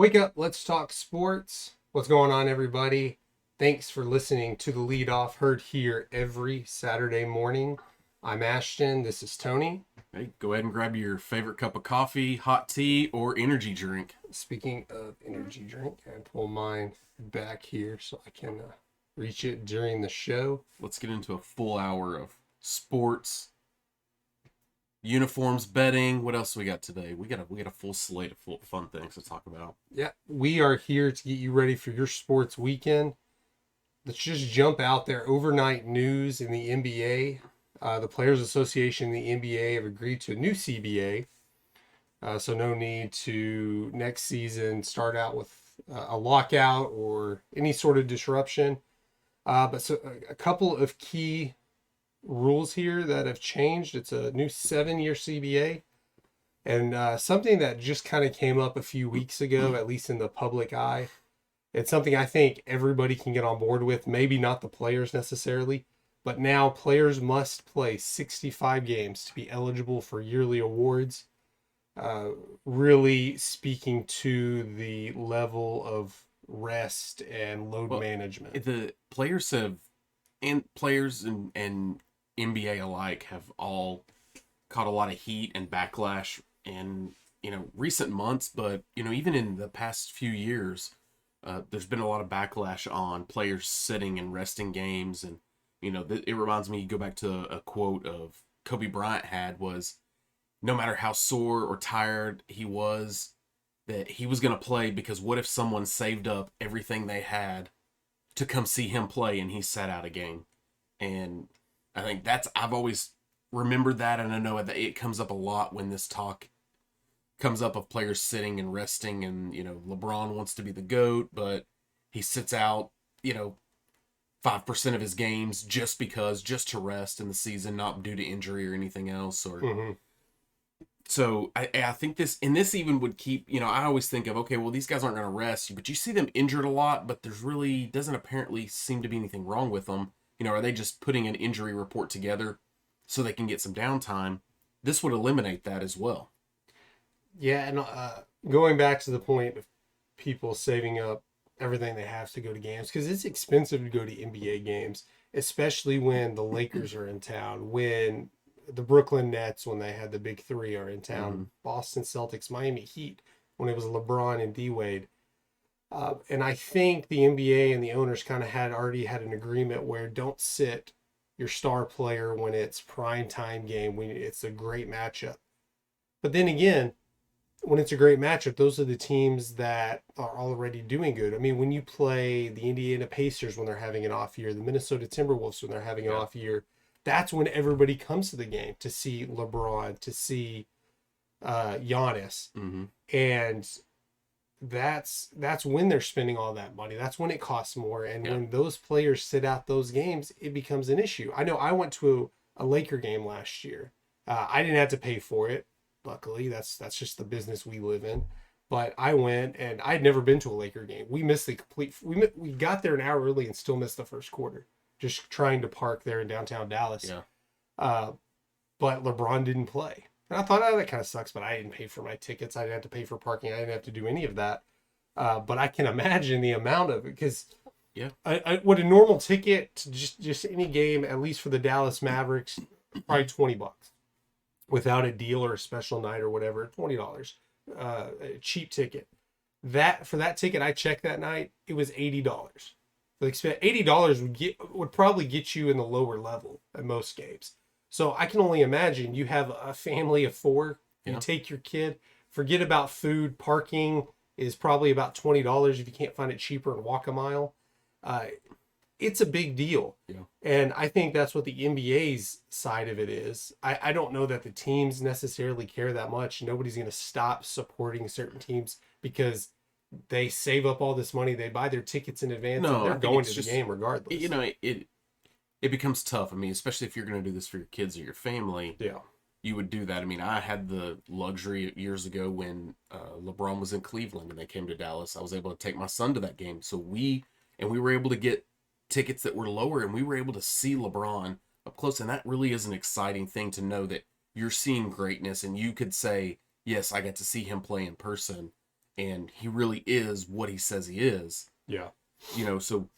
Wake up, let's talk sports. What's going on, everybody? Thanks for listening to the Leadoff, heard here every Saturday morning. I'm Ashton, this is Tony. Hey, go ahead and grab your favorite cup of coffee, hot tea, or energy drink. Speaking of energy drink, I pull mine back here so I can reach it during the show. Let's get into a full hour of sports, uniforms, betting. What else we got today? We got a full slate of fun things to talk about. Yeah, we are here to get you ready for your sports weekend. Let's just jump out there. Overnight news in the NBA. The Players Association and the NBA have agreed to a new CBA. So no need to next season start out with a lockout or any sort of disruption. But so a couple of key rules here that have changed. It's a new 7-year CBA. And something that just kind of came up a few weeks ago, at least in the public eye. It's something I think everybody can get on board with. Maybe not the players necessarily. But now players must play 65 games to be eligible for yearly awards. Really speaking to the level of rest and load management. The players have, and players and NBA alike have all caught a lot of heat and backlash in recent months, but even in the past few years, there's been a lot of backlash on players sitting and resting games. And it reminds me, go back to a quote of Kobe Bryant had was, no matter how sore or tired he was, that he was going to play, because what if someone saved up everything they had to come see him play and he sat out a game? And I think I've always remembered that, and I know that it comes up a lot when this talk comes up of players sitting and resting, and LeBron wants to be the GOAT, but he sits out 5% of his games just to rest in the season, not due to injury or anything else. Or So I think this even would keep, I always think of, okay, well, these guys aren't going to rest, but you see them injured a lot, but there's really doesn't apparently seem to be anything wrong with them. Are they just putting an injury report together so they can get some downtime? This would eliminate that as well. Yeah, and going back to the point of people saving up everything they have to go to games, because it's expensive to go to NBA games, especially when the Lakers are in town, when the Brooklyn Nets, when they had the big three, are in town, Boston Celtics, Miami Heat, when it was LeBron and D-Wade. And I think the NBA and the owners kind of already had an agreement where don't sit your star player when it's prime time game, when it's a great matchup. But then again, when it's a great matchup, those are the teams that are already doing good. I mean, when you play the Indiana Pacers when they're having an off year, the Minnesota Timberwolves when they're having an off year, that's when everybody comes to the game to see LeBron, to see Giannis. And that's when they're spending all that money. That's when it costs more. And when those players sit out those games, it becomes an issue. I know I went to a Laker game last year. I didn't have to pay for it. Luckily, that's just the business we live in. But I went, and I'd never been to a Laker game. We missed the complete. We got there an hour early and still missed the first quarter, just trying to park there in downtown Dallas. But LeBron didn't play, and I thought, that kind of sucks. But I didn't pay for my tickets. I didn't have to pay for parking. I didn't have to do any of that. But I can imagine the amount of it, because what a normal ticket to just any game, at least for the Dallas Mavericks, probably $20. Without a deal or a special night or whatever, $20, a cheap ticket. For that ticket I checked that night, it was $80. $80 would probably get you in the lower level at most games. So I can only imagine you have a family of 4, you take your kid, forget about food, parking is probably about $20 if you can't find it cheaper and walk a mile. It's a big deal. And I think that's what the NBA's side of it is. I don't know that the teams necessarily care that much. Nobody's going to stop supporting certain teams because they save up all this money. They buy their tickets in advance. No, and they're going to the game regardless. It becomes tough. I mean, especially if you're going to do this for your kids or your family. You would do that. I mean, I had the luxury years ago when LeBron was in Cleveland and they came to Dallas. I was able to take my son to that game. So we were able to get tickets that were lower, and we were able to see LeBron up close. And that really is an exciting thing to know that you're seeing greatness, and you could say, yes, I got to see him play in person. and he really is what he says he is. Yeah. So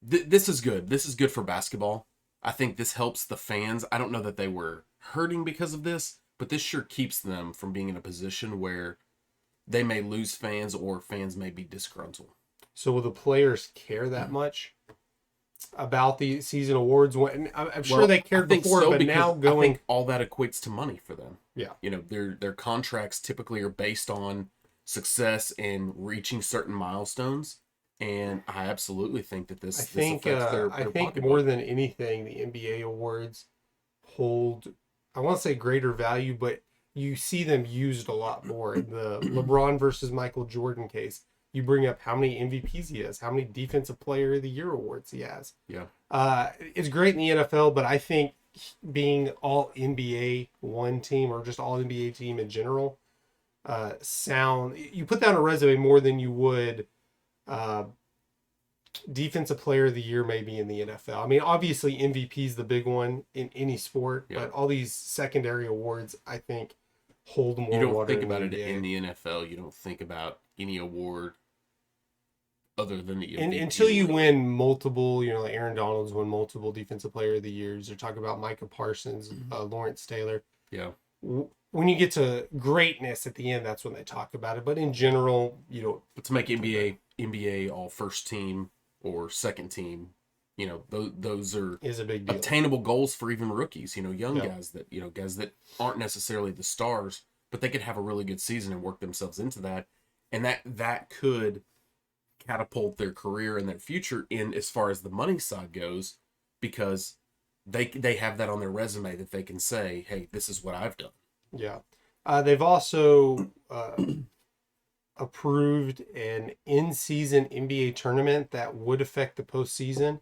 this is good. This is good for basketball. I think this helps the fans. I don't know that they were hurting because of this, but this sure keeps them from being in a position where they may lose fans or fans may be disgruntled. So will the players care that much about the season awards? I'm sure they cared before, but now I think all that equates to money for them. Yeah. Their contracts typically are based on success and reaching certain milestones. And I absolutely think that this affects their I think pocketbook. more than anything, the NBA awards hold, I want to say greater value, but you see them used a lot more. In the LeBron versus Michael Jordan case, you bring up how many MVPs he has, how many Defensive Player of the Year awards he has. Yeah. It's great in the NFL, but I think being all NBA one team or just all NBA team in general, you put that on a resume more than you would Defensive Player of the Year maybe in the NFL. I mean, obviously MVP is the big one in any sport, but all these secondary awards, I think, hold more water. You don't think about it in the NFL. You don't think about any award other than the MVP. Until you win multiple, like Aaron Donald's won multiple Defensive Player of the Years. They're talking about Micah Parsons, Lawrence Taylor. Yeah. When you get to greatness at the end, that's when they talk about it. But in general, you don't. But to make NBA all first team or second team, those are is a big deal. Obtainable goals for even rookies. Young guys that aren't necessarily the stars, but they could have a really good season and work themselves into that, and that could catapult their career and their future in as far as the money side goes, because they have that on their resume that they can say, hey, this is what I've done. Yeah. They've also approved an in-season NBA tournament that would affect the postseason.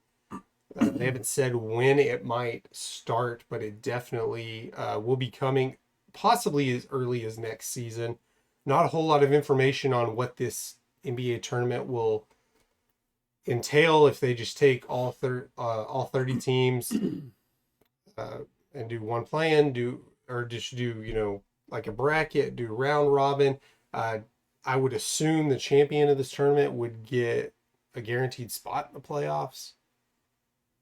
They haven't said when it might start, but it definitely will be coming possibly as early as next season. Not a whole lot of information on what this NBA tournament will entail, if they just take all 30 teams and do one play-in, or just do, like a bracket, do round robin. I would assume the champion of this tournament would get a guaranteed spot in the playoffs.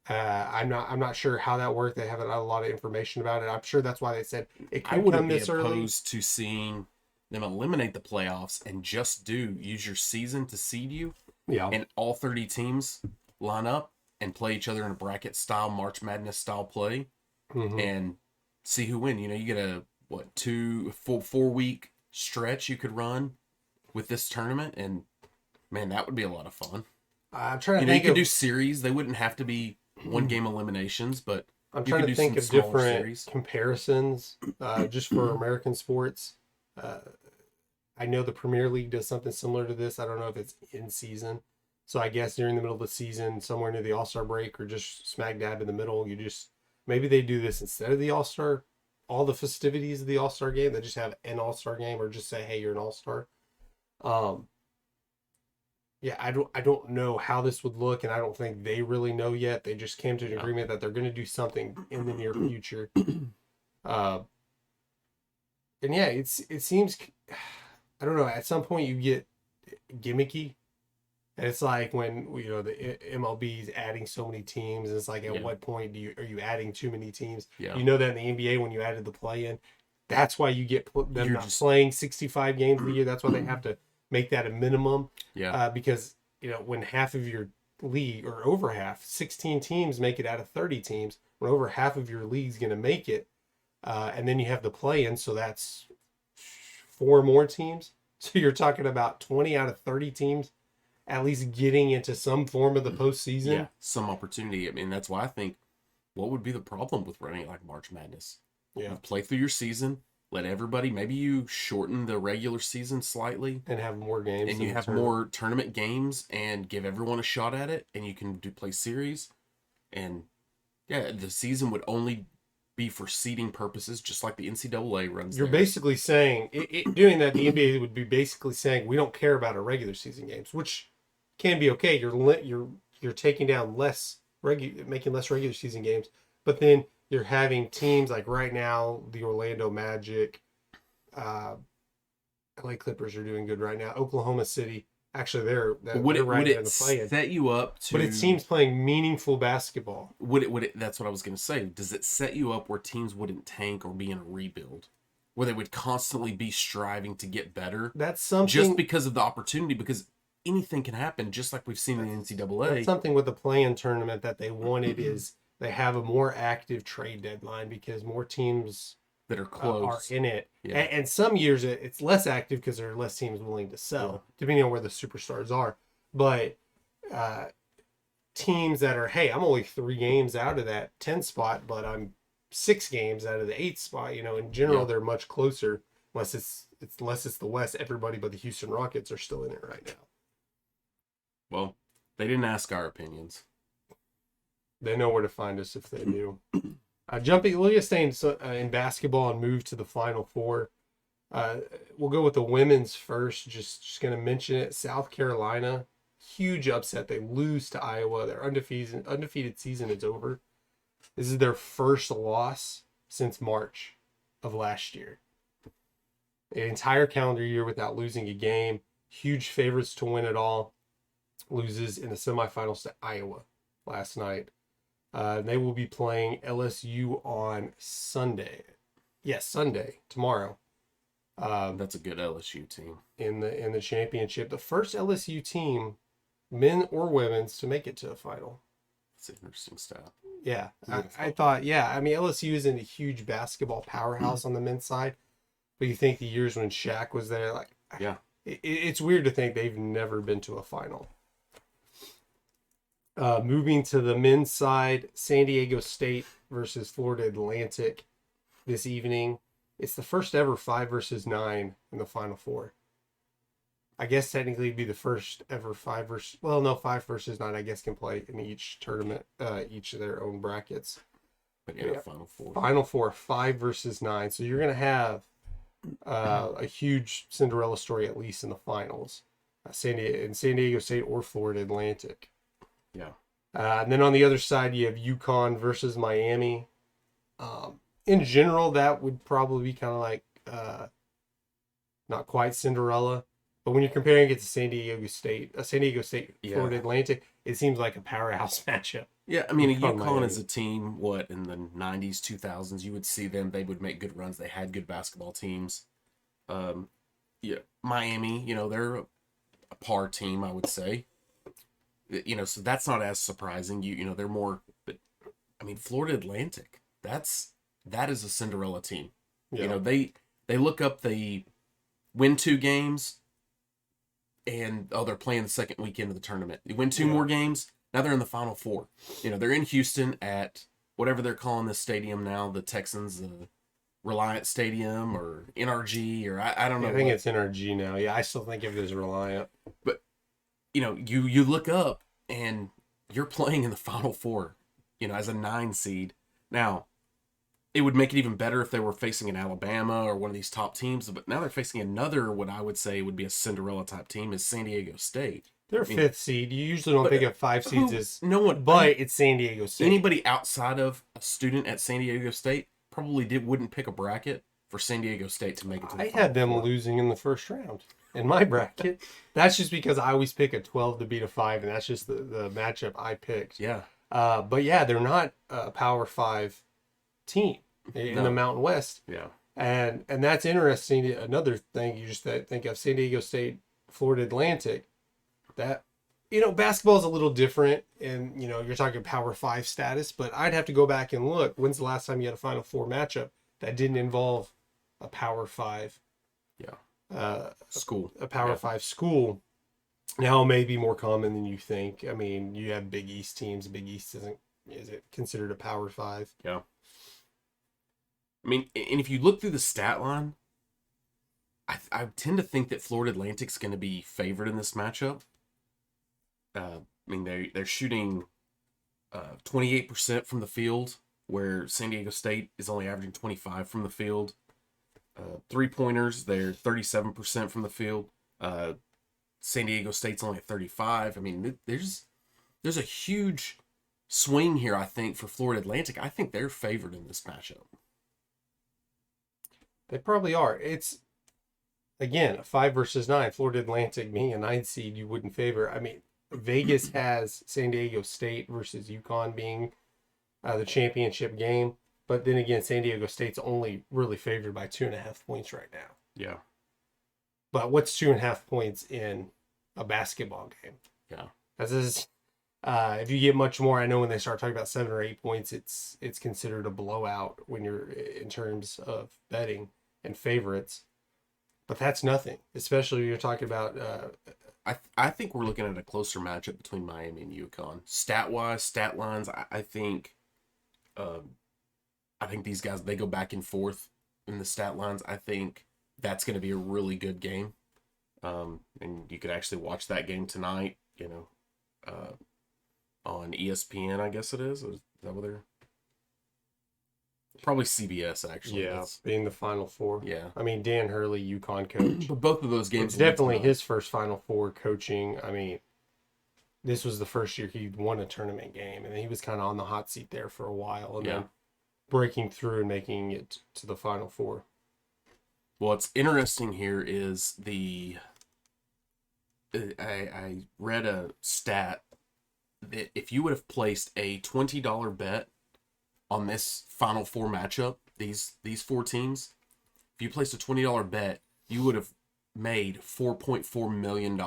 I'm not sure how that worked. They haven't had a lot of information about it. I'm sure that's why they said it could come this early. I wouldn't be opposed to seeing them eliminate the playoffs and just use your season to seed you. Yeah. And all 30 teams line up and play each other in a bracket style, March Madness style play, and see who win. You get a 4-week stretch you could run with this tournament, and man, that would be a lot of fun. I'm trying to think. You could do series. They wouldn't have to be one game eliminations, but I'm trying to think of different comparisons just for American sports. I know the Premier League does something similar to this. I don't know if it's in season. So I guess during the middle of the season, somewhere near the All-Star break or just smack dab in the middle, maybe they do this instead of the All-Star, all the festivities of the All-Star game. They just have an All-Star game, or just say, hey, you're an All-Star. Yeah, I don't know how this would look, and I don't think they really know yet. They just came to an agreement that they're going to do something in the near future. And yeah, it seems, I don't know, at some point you get gimmicky. And it's like when, the MLB is adding so many teams, and it's like, at what point are you adding too many teams? Yeah. You know that in the NBA, when you added the play-in, that's why you get them not playing 65 games a year. That's why they have to make that a minimum. Yeah. Because, when half of your league, or over half, 16 teams make it out of 30 teams, when over half of your league's going to make it, and then you have the play-in, so that's 4 more teams. So you're talking about 20 out of 30 teams at least getting into some form of the postseason. Yeah, some opportunity. I mean, that's why I think, what would be the problem with running it like March Madness? Yeah. You play through your season, let everybody, maybe you shorten the regular season slightly. And have more games. And you have more tournament games, and give everyone a shot at it, and you can play series. And yeah, the season would only be for seeding purposes, just like the NCAA runs. You're basically saying, doing that, the NBA would be basically saying, we don't care about our regular season games, which can be okay. You're taking down making less regular season games, but then you're having teams like right now, the Orlando Magic, LA Clippers are doing good right now. Oklahoma City, actually, they're Would they're it right would there in it the play-in. set you up to? But it seems playing meaningful basketball. Would it? That's what I was going to say. Does it set you up where teams wouldn't tank or be in a rebuild, where they would constantly be striving to get better? That's something. Just because of the opportunity, because anything can happen, just like we've seen in the NCAA. That's something with the play-in tournament that they wanted is they have a more active trade deadline because more teams that are are close. in it. Yeah. And some years it's less active because there are less teams willing to sell, depending on where the superstars are. But teams that are, hey, I'm only 3 games out of that 10 spot, but I'm 6 games out of the 8th spot. In general, they're much closer unless it's the West. Everybody but the Houston Rockets are still in it right now. Well, they didn't ask our opinions. They know where to find us if they do. We'll just stay in basketball and move to the Final Four. We'll go with the women's first. Just going to mention it. South Carolina, huge upset. They lose to Iowa. Their undefeated season is over. This is their first loss since March of last year. An entire calendar year without losing a game. Huge favorites to win it all. Loses in the semifinals to Iowa last night. They will be playing LSU on Sunday. Yes, Sunday, tomorrow. That's a good LSU team. In the championship. The first LSU team, men or women's, to make it to a final. That's an interesting stat. Yeah. I thought, LSU isn't a huge basketball powerhouse on the men's side. But you think the years when Shaq was there, it's weird to think they've never been to a final. Moving to the men's side, San Diego State versus Florida Atlantic this evening. It's the first ever 5 versus 9 in the Final Four. I guess technically it'd be the first ever 5 versus 9, I guess, can play in each tournament, each of their own brackets. But yeah, Final Four. Final Four, 5 versus 9. So you're going to have a huge Cinderella story, at least in the finals. San Diego State or Florida Atlantic. Yeah. And then on the other side, you have UConn versus Miami. In general, that would probably be kind of like not quite Cinderella. But when you're comparing it to San Diego State, Florida Atlantic, it seems like a powerhouse matchup. Yeah, I mean, UConn is a team, in the 90s, 2000s, you would see them, they would make good runs. They had good basketball teams. Miami, they're a par team, I would say. So that's not as surprising. They're more, but I mean, Florida Atlantic, that is a Cinderella team. Yeah. They look up, they win 2 games, and they're playing the second weekend of the tournament. They win 2 more games. Now they're in the Final Four. They're in Houston at whatever they're calling this stadium now, the Texans, Reliant Stadium or NRG, or I don't know. I think it's NRG now. Yeah, I still think of it as Reliant. But you look up and you're playing in the Final Four, as a 9 seed. Now, it would make it even better if they were facing an Alabama or one of these top teams, but now they're facing another, what I would say would be a Cinderella type team, is San Diego State. They're 5th seed. You usually don't think of 5 seeds as it's San Diego State. Anybody outside of a student at San Diego State probably wouldn't pick a bracket for San Diego State to make it to the Final had them Four. Losing in the first round in my bracket. That's just because I always pick a 12 to beat a 5, and that's just the matchup I picked. Yeah. But yeah, they're not a Power 5 team in the Mountain West. Yeah. And that's interesting. Another thing you just think of, San Diego State, Florida Atlantic, that, basketball is a little different, and, you're talking Power 5 status, but I'd have to go back and look. When's the last time you had a Final Four matchup that didn't involve a Power 5? School. A Power 5 school. Now it may be more common than you think. I mean, you have Big East teams. Big East is it considered a Power 5? Yeah. I mean, and if you look through the stat line, I tend to think that Florida Atlantic's going to be favored in this matchup. I mean, they're shooting 28% from the field, where San Diego State is only averaging 25 from the field. 3-pointers, they're 37% from the field. San Diego State's only at 35. I mean, there's a huge swing here, I think, for Florida Atlantic. I think they're favored in this matchup. They probably are. again, 5 versus 9, Florida Atlantic being a 9 seed, you wouldn't favor. I mean, Vegas has San Diego State versus UConn being the championship game. But then again, San Diego State's only really favored by 2.5 points right now. Yeah. But what's 2.5 points in a basketball game? Yeah. As is, if you get much more, I know when they start talking about 7 or 8 points, it's considered a blowout when you're in terms of betting and favorites. But that's nothing, especially when you're talking about. I think we're looking at a closer matchup between Miami and UConn. Stat wise, stat lines, I think these guys, they go back and forth in the stat lines. I think that's going to be a really good game. And you could actually watch that game tonight, on ESPN, I guess it is. Is that what they're... Probably CBS, actually. Yeah, being the Final Four. Yeah. I mean, Dan Hurley, UConn coach. But both of those games... It's definitely his first Final Four coaching. I mean, this was the first year he won a tournament game, and he was kind of on the hot seat there for a while, and then breaking through and making it to the Final Four. What's interesting here is I read a stat that if you would have placed a $20 bet on this Final Four matchup, these four teams, if you placed a $20 bet, you would have made $4.4 million.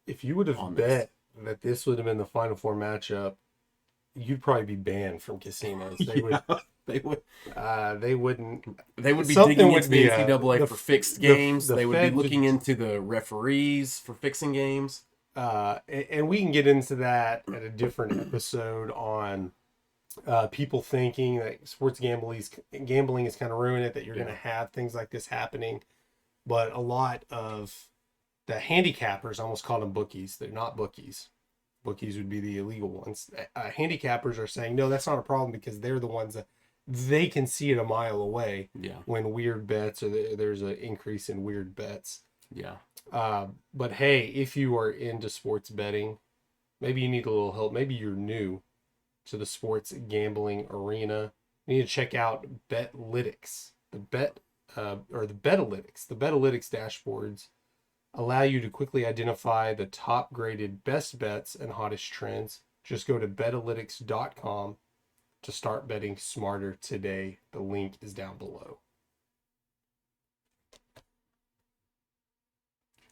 If you would have bet that this would have been the Final Four matchup, you'd probably be banned from casinos. They would. They would. They wouldn't. They would be digging into the NCAA for fixed games. They would be looking into the referees for fixing games. And we can get into that at a different episode on people thinking that sports gambling is kind of ruining it, that you're going to have things like this happening. But a lot of the handicappers, I almost call them bookies. They're not bookies. Bookies would be the illegal ones. Handicappers are saying, no, that's not a problem because they're the ones that they can see it a mile away when weird bets or there's an increase in weird bets. Yeah. But hey, if you are into sports betting, maybe you need a little help. Maybe you're new to the sports gambling arena. You need to check out Betlytics. The Betalytics. The Betalytics dashboards allow you to quickly identify the top graded best bets and hottest trends. Just go to betalytics.com to start betting smarter today. The link is down below.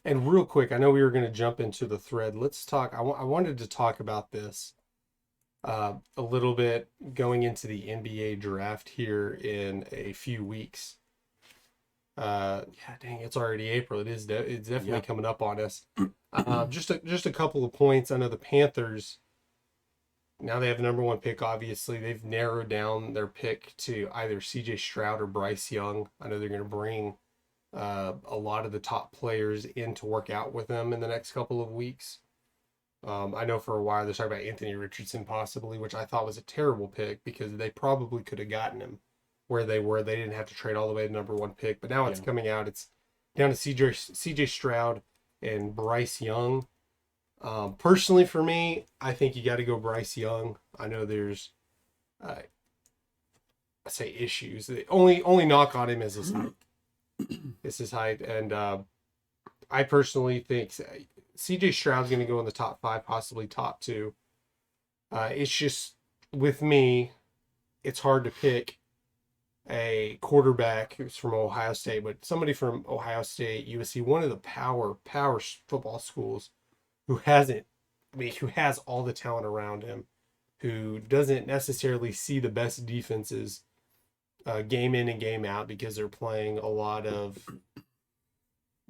And real quick, I know we were going to jump into the thread. Let's talk. I wanted to talk about this a little bit going into the NBA draft here in a few weeks. Dang, it's already April. It's definitely coming up on us. Just a couple of points. I know the Panthers, now they have the number 1 pick. Obviously, they've narrowed down their pick to either CJ Stroud or Bryce Young. I know they're going to bring a lot of the top players in to work out with them in the next couple of weeks. I know for a while they're talking about Anthony Richardson possibly, which I thought was a terrible pick because they probably could have gotten him where they were. They didn't have to trade all the way to the number 1 pick. But now it's coming out. It's down to CJ Stroud and Bryce Young. Personally, for me, I think you got to go Bryce Young. I know there's, I say issues. The only knock on him is his height. It's his height, and I personally think CJ Stroud's going to go in the top 5, possibly top 2. It's just with me, it's hard to pick a quarterback who's from Ohio State, but somebody from Ohio State, USC, one of the power football schools, who has all the talent around him, who doesn't necessarily see the best defenses game in and game out because they're playing a lot of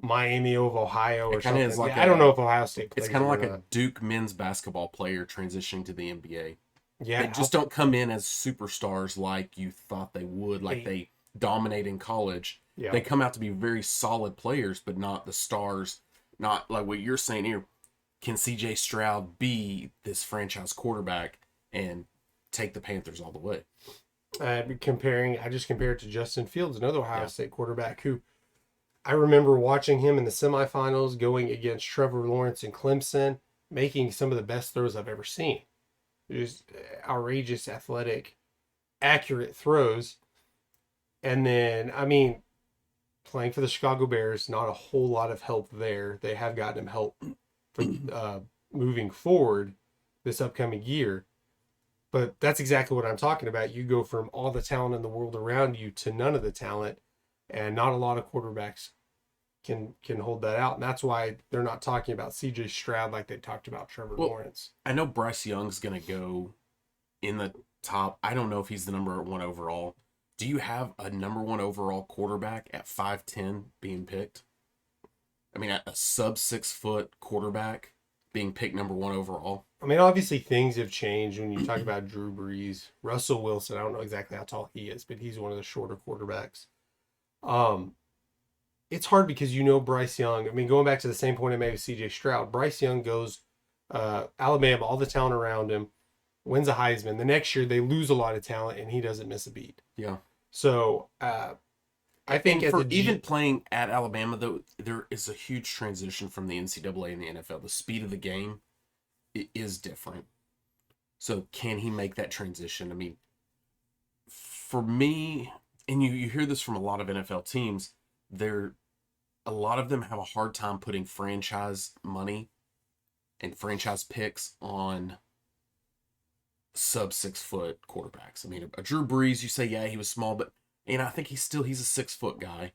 Miami of Ohio or something. I don't know if Ohio State plays. It's kind of like a Duke men's basketball player transitioning to the NBA. Yeah, they just don't come in as superstars like you thought they would, like they dominate in college. Yeah. They come out to be very solid players, but not the stars. Not like what you're saying here. Can CJ Stroud be this franchise quarterback and take the Panthers all the way? I just compared it to Justin Fields, another Ohio State quarterback who I remember watching him in the semifinals going against Trevor Lawrence and Clemson, making some of the best throws I've ever seen. Just outrageous, athletic, accurate throws. And then, I mean, playing for the Chicago Bears, not a whole lot of help there. They have gotten him help for moving forward this upcoming year. But that's exactly what I'm talking about. You go from all the talent in the world around you to none of the talent, and not a lot of quarterbacks can hold that out. And that's why they're not talking about CJ Stroud like they talked about Trevor Lawrence. I know Bryce Young's going to go in the top. I don't know if he's the number 1 overall. Do you have a number 1 overall quarterback at 5'10" being picked? I mean, a sub 6 foot quarterback being picked number 1 overall. I mean, obviously things have changed when you talk about Drew Brees, Russell Wilson. I don't know exactly how tall he is, but he's one of the shorter quarterbacks. It's hard because Bryce Young. I mean, going back to the same point I made with CJ Stroud, Bryce Young goes Alabama, all the talent around him, wins a Heisman. The next year they lose a lot of talent and he doesn't miss a beat. Yeah. So I think even playing at Alabama, though, there is a huge transition from the NCAA and the NFL. The speed of the game is different. So can he make that transition? I mean, for me, and you hear this from a lot of NFL teams, a lot of them have a hard time putting franchise money and franchise picks on sub 6 foot quarterbacks. I mean, a Drew Brees, you say, yeah, he was small, but I think he's a 6 foot guy.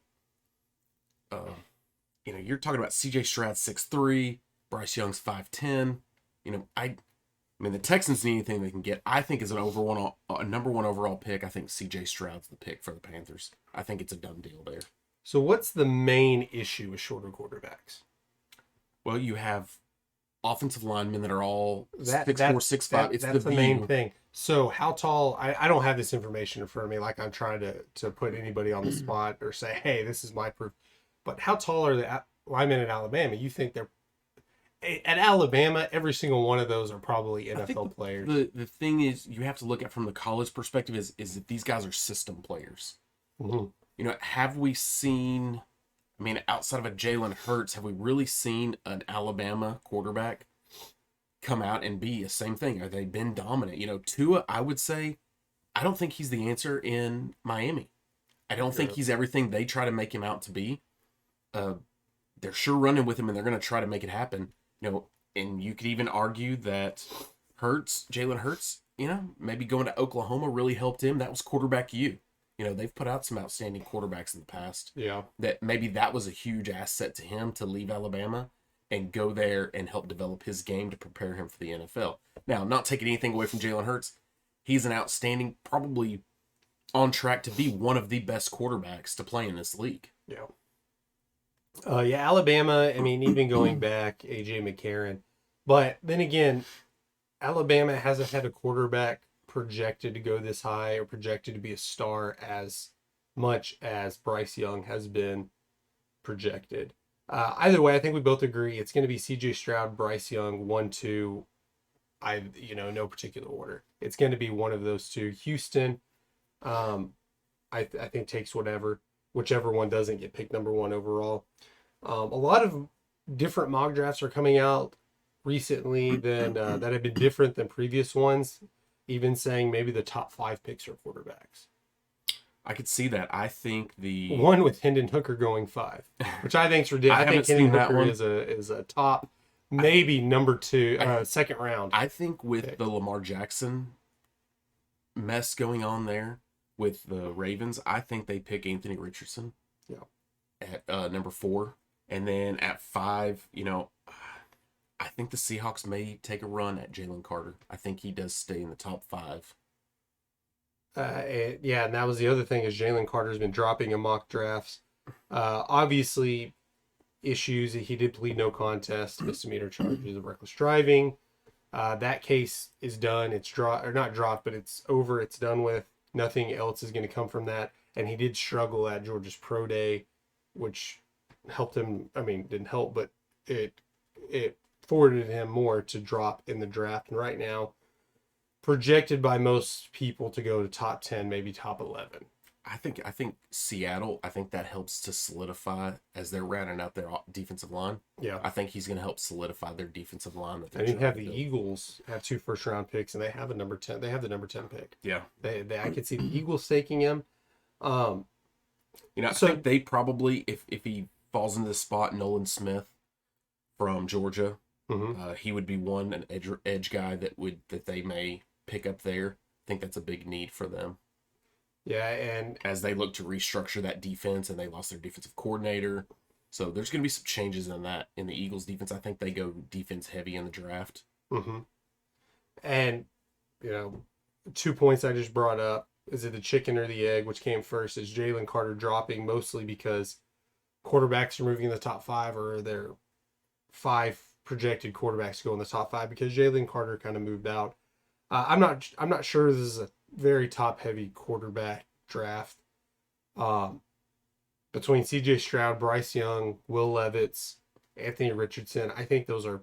You're talking about CJ Stroud 6'3", Bryce Young's 5'10". I mean, the Texans need anything they can get. I think as a number 1 overall pick, I think CJ Stroud's the pick for the Panthers. I think it's a done deal there. So what's the main issue with shorter quarterbacks? Well, you have offensive linemen that are all 6'4", 6'5". That's the main thing. So how tall? I don't have this information in front of me. Like I'm trying to put anybody on the spot or say, hey, this is my proof. But how tall are the linemen at Alabama? You think they're at Alabama? Every single one of those are probably NFL players. The thing is, you have to look at from the college perspective is that these guys are system players. Mm-hmm. Have we seen? I mean, outside of a Jalen Hurts, have we really seen an Alabama quarterback come out and be the same thing? Have they been dominant? Tua, I would say, I don't think he's the answer in Miami. I don't think he's everything they try to make him out to be. They're sure running with him, and they're going to try to make it happen. And you could even argue that Jalen Hurts, maybe going to Oklahoma really helped him. That was quarterback U. They've put out some outstanding quarterbacks in the past. Yeah. That maybe that was a huge asset to him to leave Alabama and go there and help develop his game to prepare him for the NFL. Now, not taking anything away from Jalen Hurts, he's an outstanding, probably on track to be one of the best quarterbacks to play in this league. Yeah. Alabama, I mean, even going back, A.J. McCarron. But then again, Alabama hasn't had a quarterback projected to go this high or projected to be a star as much as Bryce Young has been projected. Either way, I think we both agree it's going to be C.J. Stroud, Bryce Young, 1, 2. No particular order. It's going to be one of those two. Houston, I think takes whichever one doesn't get picked number 1 overall. A lot of different mock drafts are coming out recently that have been different than previous ones, even saying maybe the top 5 picks are quarterbacks. I could see that. I think the one with Hendon Hooker going 5, which I think is ridiculous. I think Hendon Hooker is a top, maybe number 2, second round. I think with the Lamar Jackson mess going on there with the Ravens, I think they pick Anthony Richardson. Yeah. At number 4, and then at 5, I think the Seahawks may take a run at Jalen Carter. I think he does stay in the top 5. And that was the other thing is Jalen Carter's been dropping in mock drafts. Obviously, issues. He did plead no contest, misdemeanor charges of reckless driving. That case is done. It's not dropped, but it's over. It's done with. Nothing else is going to come from that. And he did struggle at Georgia's Pro Day, which helped him. I mean, didn't help, but it forwarded him more to drop in the draft. And right now, projected by most people to go to top 10, maybe top 11. I think Seattle, I think that helps to solidify as they're rounding out their defensive line. Yeah. I think he's going to help solidify their defensive line. And you have the Eagles have 2 first-round picks, and they have a number 10. They have the number 10 pick. Yeah. I could see the Eagles taking him. I So think they probably, if he falls into the spot, Nolan Smith from Georgia, mhm. he would be an edge guy that they may pick up there. I think that's a big need for them Yeah, and as they look to restructure that defense, and they lost their defensive coordinator. So there's going to be some changes in the Eagles defense. I think they go defense heavy in the draft. mhm. And you know, 2 points I just brought up. Is it the chicken or the egg? Which came first? Is Jalen Carter dropping mostly because quarterbacks are moving in the top five, or are there 5 projected quarterbacks go in the top 5 because Jalen Carter kind of moved out? I'm not sure this is a very top heavy quarterback draft. Um, Between C.J. Stroud, Bryce Young, Will Levis, Anthony Richardson, I think those are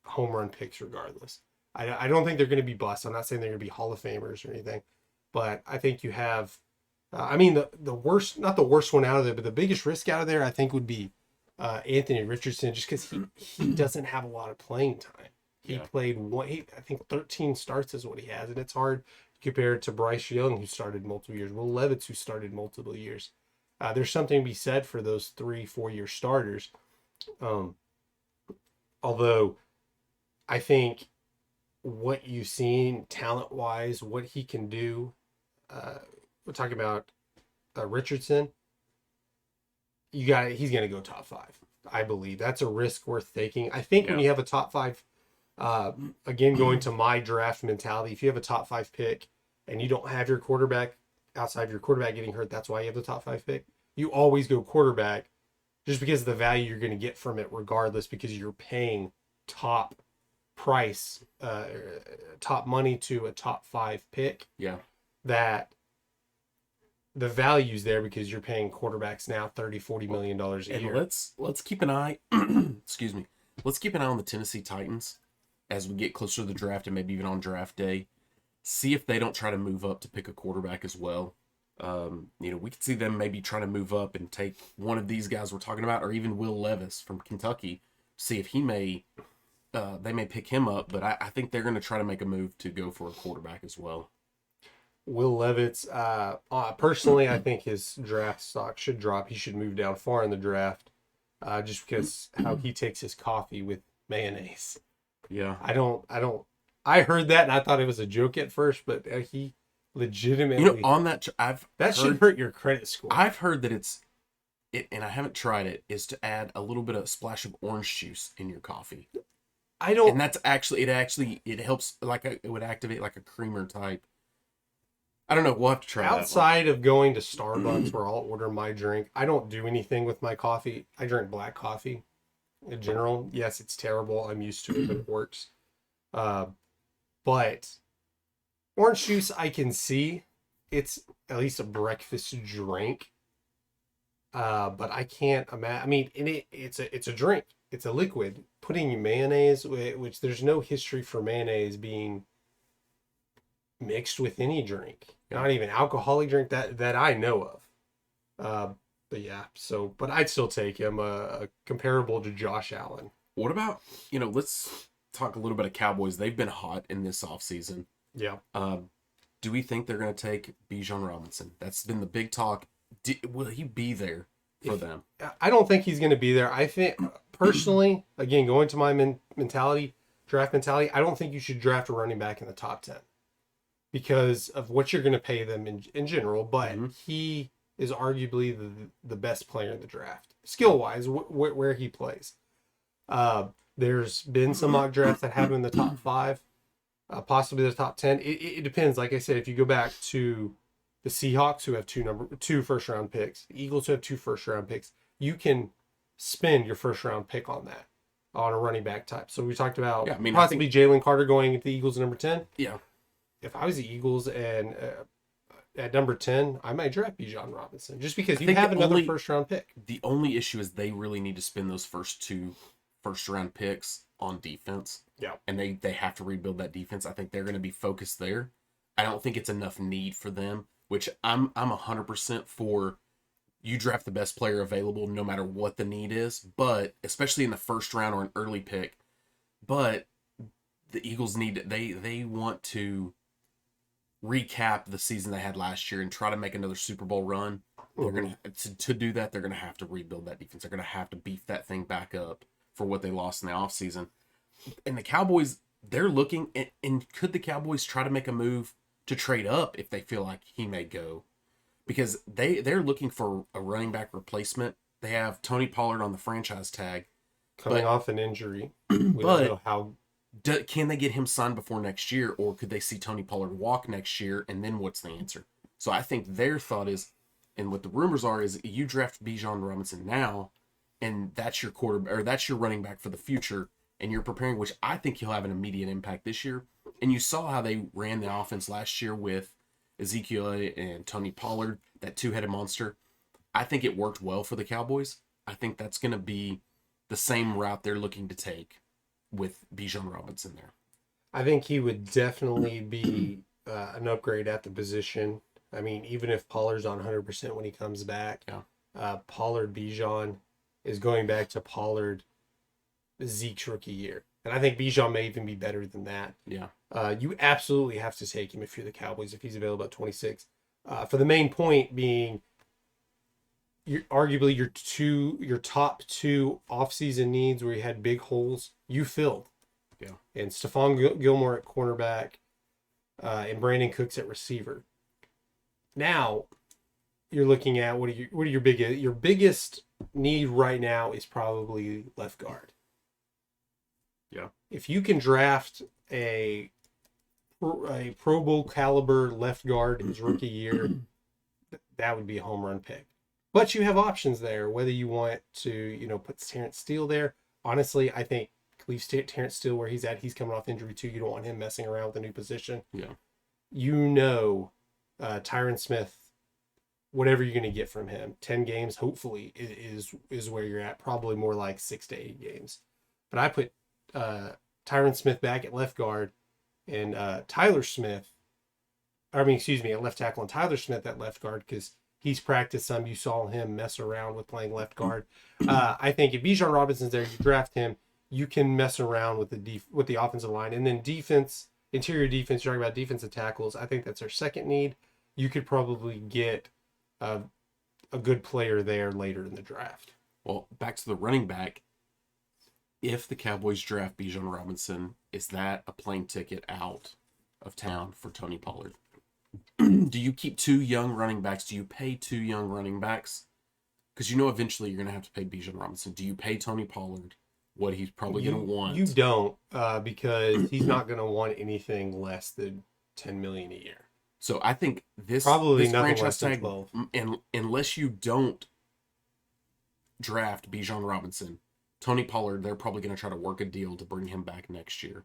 home run picks regardless. I don't think they're going to be busts. I'm not saying they're going to be Hall of Famers or anything, but I think you have. I mean, the worst, not the worst one out of there, but the biggest risk out of there, I think, would be Anthony Richardson, just because he doesn't have a lot of playing time. He played I think 13 starts is what he has, and it's hard to compare it to Bryce Young, who started multiple years, Will Levis, who started multiple years. There's something to be said for those 3-4 year starters. Although I think what you've seen talent wise, what he can do, we're talking about Richardson. He's going to go top 5. I believe that's a risk worth taking. I think when you have a top 5, again, going to my draft mentality, if you have a top 5 pick and you don't have your quarterback outside of your quarterback getting hurt, that's why you have the top 5 pick. You always go quarterback just because of the value you're going to get from it regardless, because you're paying top price, top money to a top 5 pick. Yeah. That the value's there because you're paying quarterbacks now $30-40 million a year. And let's keep an eye excuse me. Let's keep an eye on the Tennessee Titans as we get closer to the draft, and maybe even on draft day. See if they don't try to move up to pick a quarterback as well. We could see them maybe trying to move up and take one of these guys we're talking about, or even Will Levis from Kentucky. See if they may pick him up, but I think they're going to try to make a move to go for a quarterback as well. Will Levis, personally, I think his draft stock should drop. He should move down far in the draft, just because how he takes his coffee with mayonnaise. Yeah, I heard that and I thought it was a joke at first, but he legitimately. On that, should hurt your credit score. I've heard that and I haven't tried it, is to add a little bit of splash of orange juice in your coffee. And that's it helps, it would activate like a creamer type. I don't know. We'll have to try outside of going to Starbucks where I'll order my drink. I don't do anything with my coffee. I drink black coffee in general. Yes, it's terrible. I'm used to it, but it works. But orange juice, I can see it's at least a breakfast drink. But I can't imagine. I mean, it's a drink. It's a liquid. Putting mayonnaise, which there's no history for mayonnaise being mixed with any drink, not even alcoholic drink that I know of. But yeah, but I'd still take him, comparable to Josh Allen. What about, let's talk a little bit of Cowboys. They've been hot in this offseason. Yeah. Do we think they're going to take Bijan Robinson? That's been the big talk. Will he be there for them? I don't think he's going to be there. I think, personally, again, going to my draft mentality, I don't think you should draft a running back in the top 10 because of what you're going to pay them in general. But he is arguably the best player in the draft, skill-wise, where he plays. There's been some mock drafts that have him in the top 5, possibly the top 10. It depends. Like I said, if you go back to the Seahawks, who have 2 first-round picks, the Eagles, who have 2 first-round picks, you can spend your first-round pick on that, on a running back type. So we talked about possibly Jalen Carter going to the Eagles at number 10. Yeah. If I was the Eagles and at number 10, I might draft Bijan Robinson just because you have another first-round pick. The only issue is they really need to spend those first 2 first-round picks on defense. Yeah. And they have to rebuild that defense. I think they're going to be focused there. I don't think it's enough need for them, which I'm 100% for. You draft the best player available no matter what the need is, but especially in the first round or an early pick. But the Eagles they want to recap the season they had last year and try to make another Super Bowl run. they're going to do that. They're going to have to rebuild that defense. They're going to have to beef that thing back up for what they lost in the offseason. And the Cowboys, they're looking and could the Cowboys try to make a move to trade up if they feel like he may go? Because they're looking for a running back replacement. They have Tony Pollard on the franchise tag. Coming off an injury. We don't know how. Can they get him signed before next year, or could they see Tony Pollard walk next year, and then what's the answer? So I think their thought is, and what the rumors are, is you draft Bijan Robinson now, and that's your that's your running back for the future, and you're preparing, which I think he'll have an immediate impact this year. And you saw how they ran the offense last year with Ezekiel and Tony Pollard, that two-headed monster. I think it worked well for the Cowboys. I think that's going to be the same route they're looking to take with Bijan Robinson there. I think he would definitely be an upgrade at the position. I mean, even if Pollard's on 100% when he comes back, Pollard Bijan is going back to Pollard Zeke's rookie year. And I think Bijan may even be better than that. Yeah. You absolutely have to take him if you're the Cowboys, if he's available at 26. For the main point being, arguably your top two offseason needs where you had big holes, you filled. Yeah. And Stephon Gilmore at cornerback, and Brandon Cooks at receiver. Now, you're looking at what are your biggest need right now is probably left guard. Yeah. If you can draft a Pro Bowl caliber left guard in his rookie year, that would be a home run pick. But you have options there, whether you want to, put Terrence Steele there. Honestly, I think leave Terrence Steele where he's at. He's coming off injury too. You don't want him messing around with a new position. Yeah. Tyron Smith, whatever you're going to get from him, 10 games, hopefully, is where you're at. Probably more like 6 to 8 games. But I put Tyron Smith back at left guard and at left tackle, and Tyler Smith at left guard because he's practiced some. You saw him mess around with playing left guard. I think if Bijan Robinson's there, you draft him, you can mess around with the offensive line. And then defense, interior defense, you're talking about defensive tackles. I think that's our second need. You could probably get a good player there later in the draft. Well, back to the running back. If the Cowboys draft Bijan Robinson, is that a plane ticket out of town for Tony Pollard? Do you keep 2 young running backs? Do you pay 2 young running backs? Because eventually you're going to have to pay Bijan Robinson. Do you pay Tony Pollard what he's probably going to want? You don't, because he's not going to want anything less than $10 million a year. So I think this nothing franchise less than tag, 12. and unless you don't draft Bijan Robinson, Tony Pollard, they're probably going to try to work a deal to bring him back next year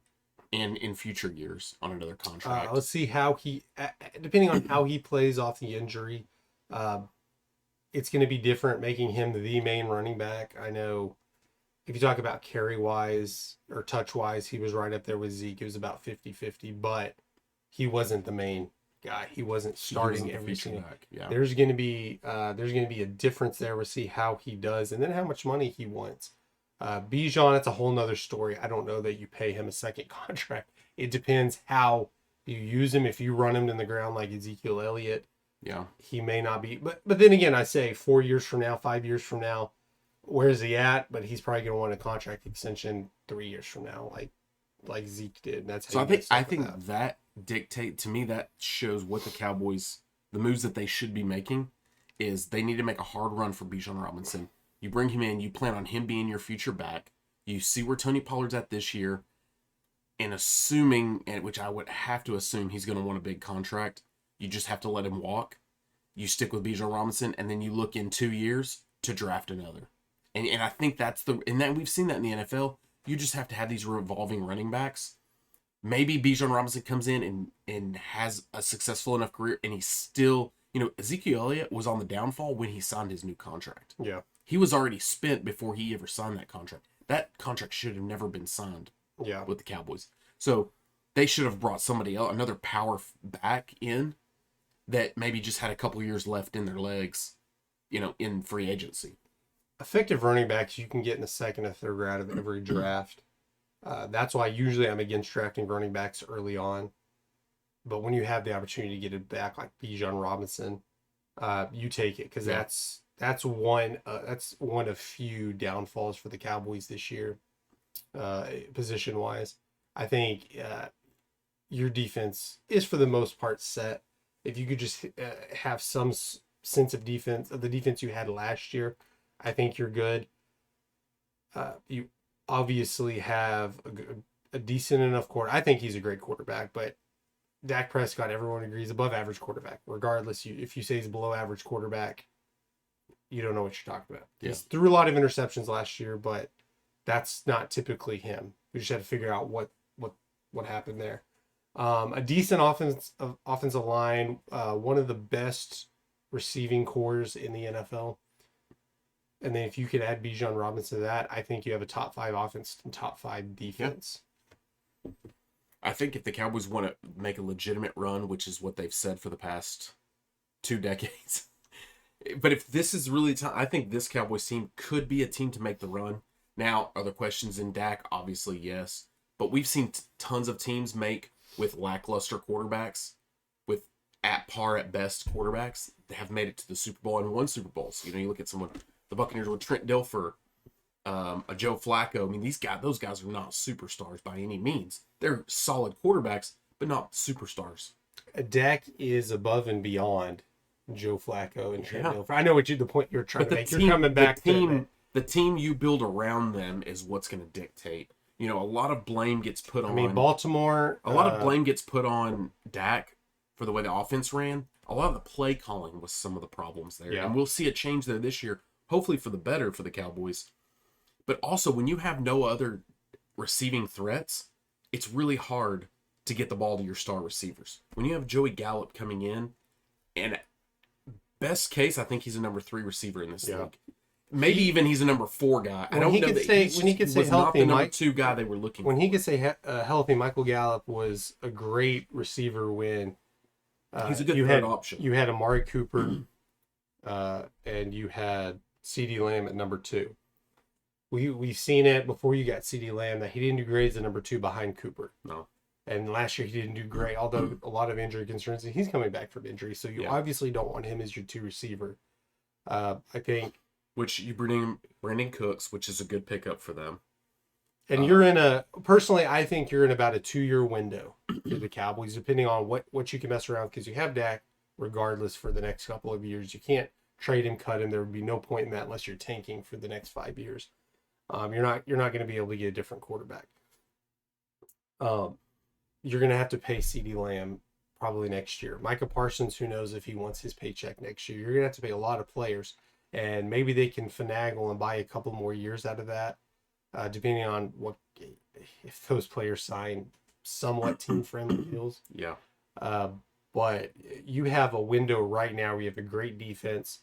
and in future years on another contract. Let's see how depending on how he plays off the injury, it's going to be different, making him the main running back. I know if you talk about carry-wise or touch-wise, he was right up there with Zeke. It was about 50-50, but he wasn't the main guy. He wasn't starting every single back. Yeah. There's going to be a difference there. We'll see how he does and then how much money he wants. Bijan, that's a whole nother story. I don't know that you pay him a second contract. It depends how you use him. If you run him to the ground like Ezekiel Elliott, yeah, he may not be. But then again, I say 4 years from now, 5 years from now, where's he at? But he's probably going to want a contract extension 3 years from now, like Zeke did. And that's how I think that dictate to me, that shows what the Cowboys, the moves that they should be making is they need to make a hard run for Bijan Robinson. You bring him in, you plan on him being your future back. You see where Tony Pollard's at this year, and which I would have to assume he's going to want a big contract, you just have to let him walk. You stick with Bijan Robinson, and then you look in 2 years to draft another. And I think and we've seen that in the NFL. You just have to have these revolving running backs. Maybe Bijan Robinson comes in and has a successful enough career, and he's still, Ezekiel Elliott was on the downfall when he signed his new contract. Yeah. He was already spent before he ever signed that contract. That contract should have never been signed with the Cowboys. So they should have brought somebody else, another power back in that maybe just had a couple years left in their legs, in free agency. Effective running backs you can get in the second or third round of every draft. That's why usually I'm against drafting running backs early on. But when you have the opportunity to get it back like Bijan Robinson, you take it because Yeah. that's one of few downfalls for the Cowboys this year, position wise. I think your defense is for the most part set. If you could just have some sense of defense of the defense you had last year, I think you're good. You obviously have a decent enough quarter. I think he's a great quarterback, but Dak Prescott, everyone agrees, above average quarterback. Regardless, if you say he's below average quarterback, you don't know what you're talking about. Yeah. He threw a lot of interceptions last year, but that's not typically him. We just had to figure out what happened there. A decent offensive line, one of the best receiving cores in the NFL. And then if you could add Bijan Robinson to that, I think you have a top 5 offense and top 5 defense. Yeah. I think if the Cowboys want to make a legitimate run, which is what they've said for the past 2 decades, but if this is really time, I think this Cowboys team could be a team to make the run. Now, are there questions in Dak? Obviously, yes. But we've seen tons of teams make with lackluster quarterbacks, with at par at best quarterbacks, that have made it to the Super Bowl and won Super Bowls. You look at someone, the Buccaneers with Trent Dilfer, a Joe Flacco. I mean, those guys are not superstars by any means. They're solid quarterbacks, but not superstars. Dak is above and beyond Joe Flacco and Trent Dilfer. I know the point you're trying to make. You're coming back to the team you build around them is what's going to dictate. A lot of blame gets put on. I mean, Baltimore. A lot of blame gets put on Dak for the way the offense ran. A lot of the play calling was some of the problems there, and we'll see a change there this year. Hopefully for the better for the Cowboys. But also, when you have no other receiving threats, it's really hard to get the ball to your star receivers. When you have Joey Gallup coming in, and best case, I think he's a number 3 receiver in this league. Maybe even he's a number 4 guy. I don't know that he could say was not healthy, the number 2 guy they were looking when for. he could say healthy, Michael Gallup was a great receiver when he's a good third option. You had Amari Cooper, and you had CeeDee Lamb at number 2. We've seen it before you got CeeDee Lamb that he didn't do great as a number 2 behind Cooper. No. And last year he didn't do great, although a lot of injury concerns. And he's coming back from injury, so you obviously don't want him as your 2 receiver. I think. Which you bring in Brandon Cooks, which is a good pickup for them. And personally, I think you're in about a 2-year window for the Cowboys, depending on what you can mess around, because you have Dak regardless for the next couple of years. You can't trade him, cut him. There would be no point in that unless you're tanking for the next 5 years. You're not going to be able to get a different quarterback. You're going to have to pay CeeDee Lamb probably next year. Micah Parsons, who knows if he wants his paycheck next year. You're going to have to pay a lot of players, and maybe they can finagle and buy a couple more years out of that, depending on if those players sign somewhat team-friendly deals. Yeah. But you have a window right now where you have a great defense,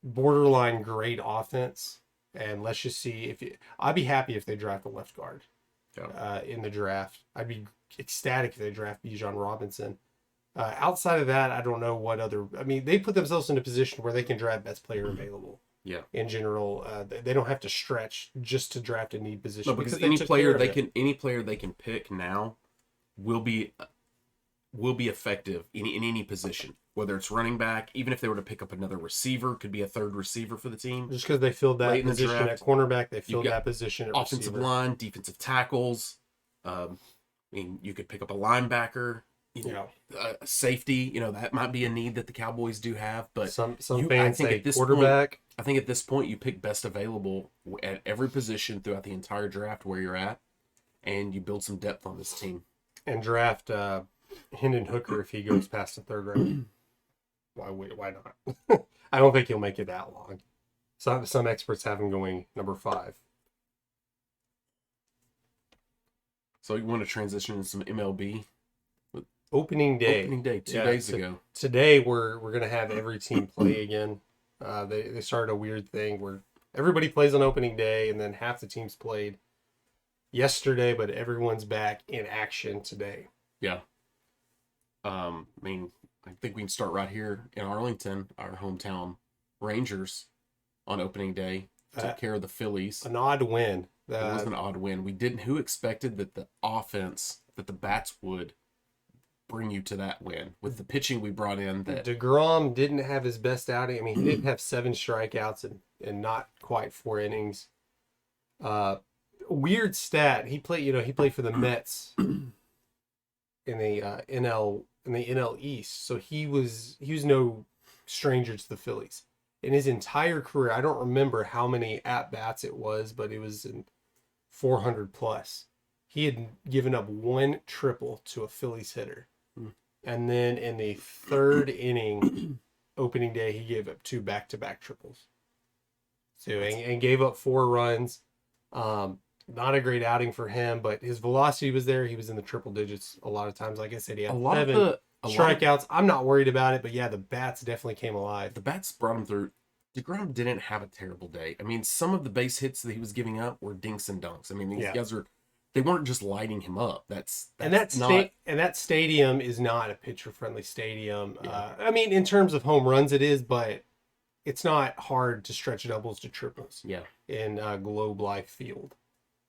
borderline great offense, and let's just see I'd be happy if they draft a left guard in the draft. I'd be ecstatic if they draft Bijan Robinson. Outside of that, I don't know what other. I mean, they put themselves in a position where they can draft best player available. Yeah. In general, they don't have to stretch just to draft a need position. No, because any player they can pick now will be effective in any position, whether it's running back, even if they were to pick up another receiver, could be a 3rd receiver for the team. Just because they filled that position at cornerback, they filled that position at offensive receiver. Line, defensive tackles. I mean, you could pick up a linebacker, a safety. That might be a need that the Cowboys do have. But some fans say quarterback. I think at this point you pick best available at every position throughout the entire draft where you're at, and you build some depth on this team. And draft Hendon Hooker if he goes past the 3rd round. Why not? I don't think he'll make it that long. Some experts have him going number 5. So you want to transition into some MLB? Opening day 2 days ago. Today we're gonna have every team play again. They started a weird thing where everybody plays on opening day, and then half the teams played yesterday, but everyone's back in action today. Yeah. I mean, I think we can start right here in Arlington, our hometown. Rangers on opening day took care of the Phillies. An odd win. It was an odd win. Who expected that the offense, that the bats would bring you to that win with the pitching we brought in. That DeGrom didn't have his best outing. I mean, he did have 7 strikeouts and not quite 4 innings. Weird stat. He played for the Mets in the NL East, so he was no stranger to the Phillies. In his entire career, I don't remember how many at bats it was, but it was in 400 plus. He had given up 1 triple to a Phillies hitter. And then in the 3rd inning, opening day, he gave up 2 back-to-back triples. So and gave up 4 runs. Not a great outing for him, but his velocity was there. He was in the triple digits a lot of times. Like I said, he had 7 strikeouts. I'm not worried about it, but yeah, the bats definitely came alive. The bats brought him through. DeGrom didn't have a terrible day. I mean, some of the base hits that he was giving up were dinks and dunks. I mean, these guys they weren't just lighting him up. That stadium is not a pitcher-friendly stadium. Yeah. I mean, in terms of home runs, it is, but it's not hard to stretch doubles to triples. Yeah. In Globe Life Field,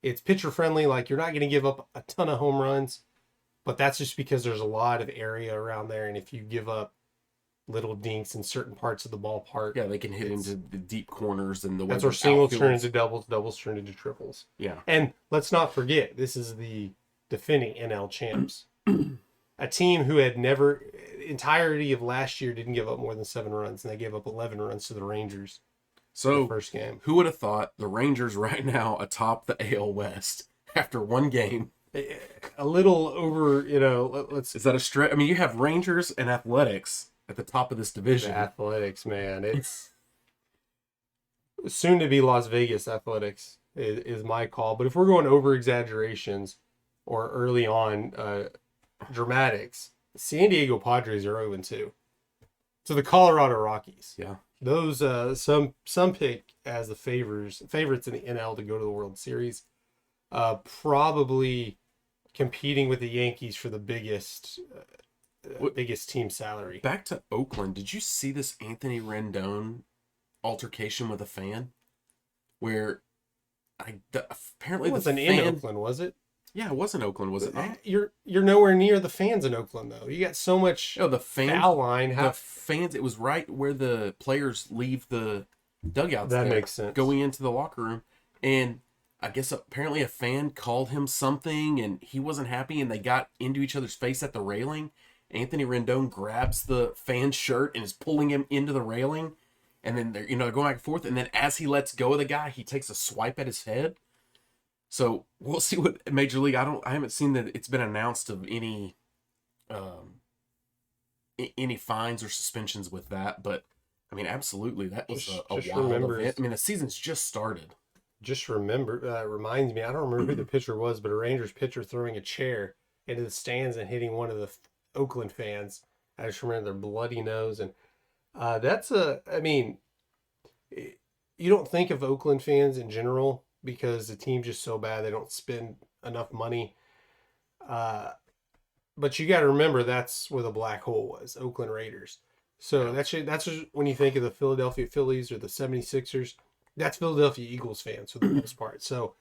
it's pitcher-friendly. Like, you're not going to give up a ton of home runs, but that's just because there's a lot of area around there, and if you give up little dinks in certain parts of the ballpark. Yeah, they can hit into the deep corners and that's where singles turn into doubles turn into triples. Yeah. And let's not forget, this is the defending NL champs. A team who had never, entirety of last year, didn't give up more than 7 runs, and they gave up 11 runs to the Rangers. So, in the first game. Who would have thought the Rangers right now atop the AL West after 1 game? A little over, let's... Is that a stretch? I mean, you have Rangers and Athletics at the top of this division. The Athletics, man. It's soon to be Las Vegas Athletics is my call. But if we're going over exaggerations or early on dramatics, San Diego Padres are 0-2. So the Colorado Rockies. Yeah. Those some pick as the favorites in the NL to go to the World Series. Probably competing with the Yankees for the biggest team salary. Back to Oakland, did you see this Anthony Rendon altercation with a fan? Where apparently it wasn't in Oakland, was it? Yeah, it was in Oakland, was it not? You're nowhere near the fans in Oakland, though. You got so much the fans, foul line. The fans, it was right where the players leave the dugouts. That makes sense. Going into the locker room, and I guess apparently a fan called him something, and he wasn't happy, and they got into each other's face at the railing. Anthony Rendon grabs the fan's shirt and is pulling him into the railing, and then they're going back and forth. And then as he lets go of the guy, he takes a swipe at his head. So we'll see what Major League. I haven't seen that it's been announced of any fines or suspensions with that. But I mean, absolutely, that was a wild event. I mean, the season's just started. Just remember, reminds me. I don't remember who the pitcher was, but a Rangers pitcher throwing a chair into the stands and hitting one of the Oakland fans. I just remember their bloody nose, and I mean, you don't think of Oakland fans in general because the team's just so bad they don't spend enough money. But you got to remember that's where the black hole was, Oakland Raiders. So that's just when you think of the Philadelphia Phillies or the 76ers, that's Philadelphia Eagles fans for the most part. So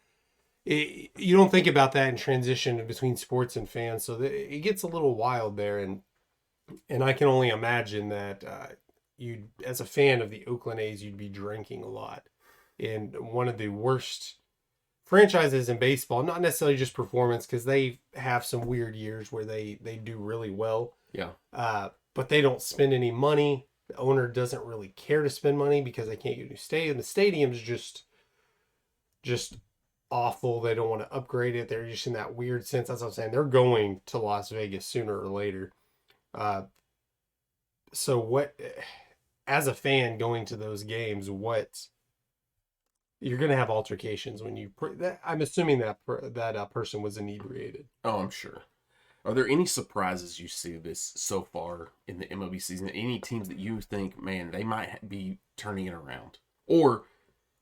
you don't think about that in transition between sports and fans. So it gets a little wild there. And I can only imagine that you, as a fan of the Oakland A's, you'd be drinking a lot. In one of the worst franchises in baseball, not necessarily just performance, because they have some weird years where they do really well. Yeah. But they don't spend any money. The owner doesn't really care to spend money because they can't get a new stadium. The stadium's just awful. They don't want to upgrade it. They're just in that weird sense. That's what I'm saying. They're going to Las Vegas sooner or later. So what, as a fan going to those games, you're going to have altercations when you, I'm assuming that person was inebriated. Oh, I'm sure. Are there any surprises you see this so far in the MLB season? Any teams that you think, man, they might be turning it around, or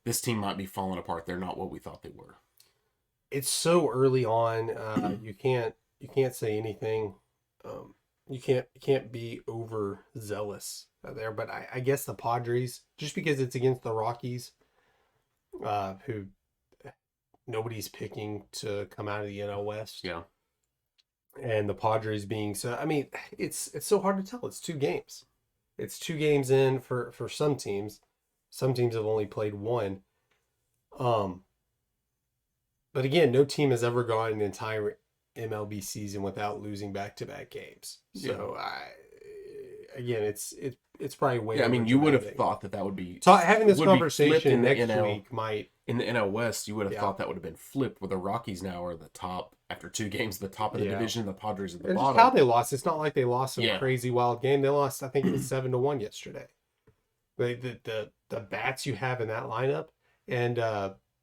this team might be falling apart? They're not what we thought they were. It's so early on. You can't say anything. You can't be overzealous there. But I guess the Padres, just because it's against the Rockies, who nobody's picking to come out of the NL West. Yeah. and the Padres being so. I mean, it's so hard to tell. It's 2 games. It's 2 games in for some teams. Some teams have only played one. Um, but again, no team has ever gone an entire MLB season without losing back-to-back games. So again, it's probably way. Yeah, I mean, you would have overdramatic. thought that would be So having this would be flipped conversation in the next NL. week might. In the NL West, you would have Yeah. thought that would have been flipped, where the Rockies now are the top after 2 games, the top of the Yeah. division, and the Padres at the And just bottom. how they lost. It's not like they lost some Yeah. crazy wild game. They lost, I think it was 7-1 yesterday. The bats you have in that lineup, and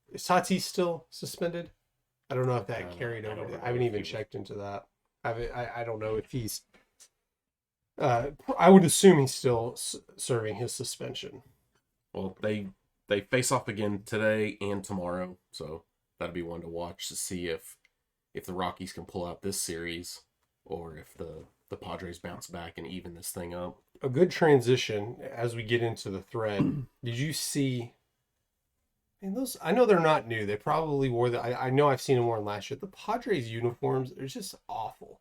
is Tatis still suspended? I don't know if that carried I over. don't know I haven't if even he was. checked into that. I don't know if he's. I would assume he's still serving his suspension. Well, they face off again today and tomorrow, so that'll be one to watch to see if the Rockies can pull out this series, or if the Padres bounce back and even this thing up. A good transition as we get into the thread. Did you see? And those, I know they're not new. They probably wore the. I know I've seen them worn last year. The Padres uniforms are just awful.